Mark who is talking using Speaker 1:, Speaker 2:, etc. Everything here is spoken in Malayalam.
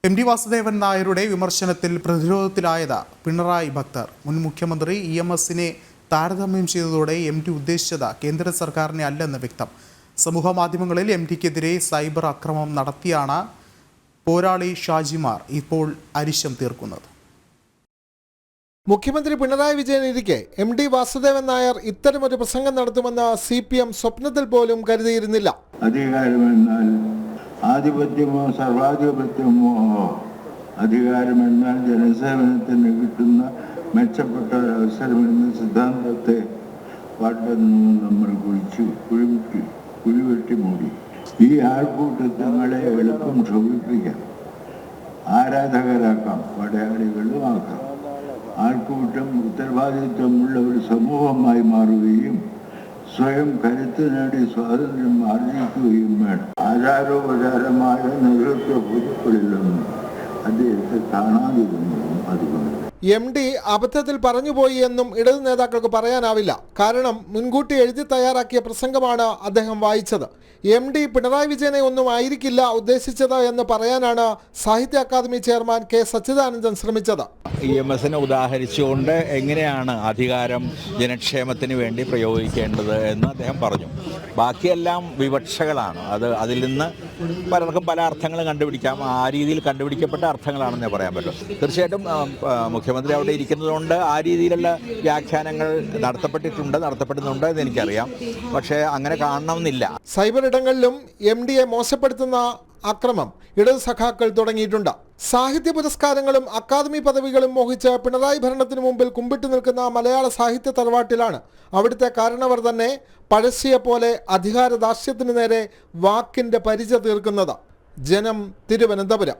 Speaker 1: എം.ടി. വാസുദേവൻ നായരുടെ വിമർശനത്തിൽ പ്രതിരോധത്തിലായത് പിണറായി ഭക്തർ. മുൻ മുഖ്യമന്ത്രി ഇ.എം.എസിനെ താരതമ്യം ചെയ്തതോടെ എം.ടി. ഉദ്ദേശിച്ചത് കേന്ദ്ര സർക്കാരിനെ അല്ലെന്ന് വ്യക്തം. സമൂഹ മാധ്യമങ്ങളിൽ എം.ടിക്കെതിരെ സൈബർ ആക്രമണം നടത്തിയാണ് പോരാളി ഷാജിമാർ ഇപ്പോൾ അരിശം തീർക്കുന്നത്.
Speaker 2: മുഖ്യമന്ത്രി പിണറായി വിജയൻ ഇരിക്കെ എം.ടി. വാസുദേവൻ നായർ ഇത്തരമൊരു പ്രസംഗം നടത്തുമെന്ന് CPM സ്വപ്നത്തിൽ പോലും കരുതിയിരുന്നില്ല.
Speaker 3: അധികാരമെന്നാൽ ആധിപത്യമോ സർവാധിപത്യമോ, അധികാരമെന്നാൽ ജനസേവനത്തിന് കിട്ടുന്ന മെച്ചപ്പെട്ട അവസരമെന്ന സിദ്ധാന്തത്തെ പാട്ടെന്ന് നമ്മൾ കുഴിവെട്ടി മൂടി. ഈ ആൾക്കൂട്ടങ്ങളെ എളുപ്പം ക്ഷോഭിപ്പിക്കാം, ആരാധകരാക്കാം, പടയാളികളും ആക്കാം. ആൾക്കൂട്ടം ഉത്തരവാദിത്വമുള്ള ഒരു സമൂഹമായി മാറുകയും സ്വയം കരുത്ത് നേടി സ്വാതന്ത്ര്യം ആർജിക്കുകയും വേണം. ആചാരോപചാരമായ നേതൃത്വ പൊതുക്കളിലൊന്നും അദ്ദേഹത്തെ കാണാതിരുന്നതും അതുകൊണ്ട്.
Speaker 2: MD അബദ്ധത്തിൽ പറഞ്ഞുപോയി എന്നും ഇടതു നേതാക്കൾക്ക് പറയാനാവില്ല. കാരണം മുൻകൂട്ടി എഴുതി തയ്യാറാക്കിയ പ്രസംഗമാണ് അദ്ദേഹം വായിച്ചത്. MD പിണറായി വിജയനെ ഒന്നും ആയിരിക്കില്ല ഉദ്ദേശിച്ചത് എന്ന് പറയാനാണ് സാഹിത്യ അക്കാദമി ചെയർമാൻ K. സച്ചിദാനന്ദൻ ശ്രമിച്ചത്.
Speaker 4: EMSനെ ഉദാഹരിച്ചുകൊണ്ട് എങ്ങനെയാണ് അധികാരം ജനക്ഷേമത്തിന് വേണ്ടി പ്രയോഗിക്കേണ്ടത് എന്ന് അദ്ദേഹം പറഞ്ഞു. ബാക്കിയെല്ലാം വിവക്ഷകളാണ്. അതിൽ നിന്ന് പലർക്കും പല അർത്ഥങ്ങൾ കണ്ടുപിടിക്കാം. ആ രീതിയിൽ കണ്ടുപിടിക്കപ്പെട്ട അർത്ഥങ്ങളാണെന്ന് പറയാൻ പറ്റും. തീർച്ചയായിട്ടും മുഖ്യമന്ത്രി അവിടെ ഇരിക്കുന്നതുകൊണ്ട് ആ രീതിയിലുള്ള വ്യാഖ്യാനങ്ങൾ നടത്തപ്പെടുന്നുണ്ട് എന്ന് എനിക്കറിയാം. പക്ഷേ അങ്ങനെ കാണണമെന്നില്ല.
Speaker 2: സൈബർ ഇടങ്ങളിലും MDയെ മോശപ്പെടുത്തുന്ന അക്രമം ഇടതു സഖാക്കൾ തുടങ്ങിയിട്ടുണ്ട്. സാഹിത്യ പുരസ്കാരങ്ങളും അക്കാദമി പദവികളും മോഹിച്ച് പിണറായി ഭരണത്തിന് മുമ്പിൽ കുമ്പിട്ട് നിൽക്കുന്ന മലയാള സാഹിത്യ തറവാട്ടിലാണ് അവിടുത്തെ കാരണവർ തന്നെ പഴശ്ശിയെ പോലെ അധികാര ദാർഷ്ട്യത്തിന് നേരെ വാക്കിന്റെ പരിച തീർക്കുന്നത്. ജനം, തിരുവനന്തപുരം.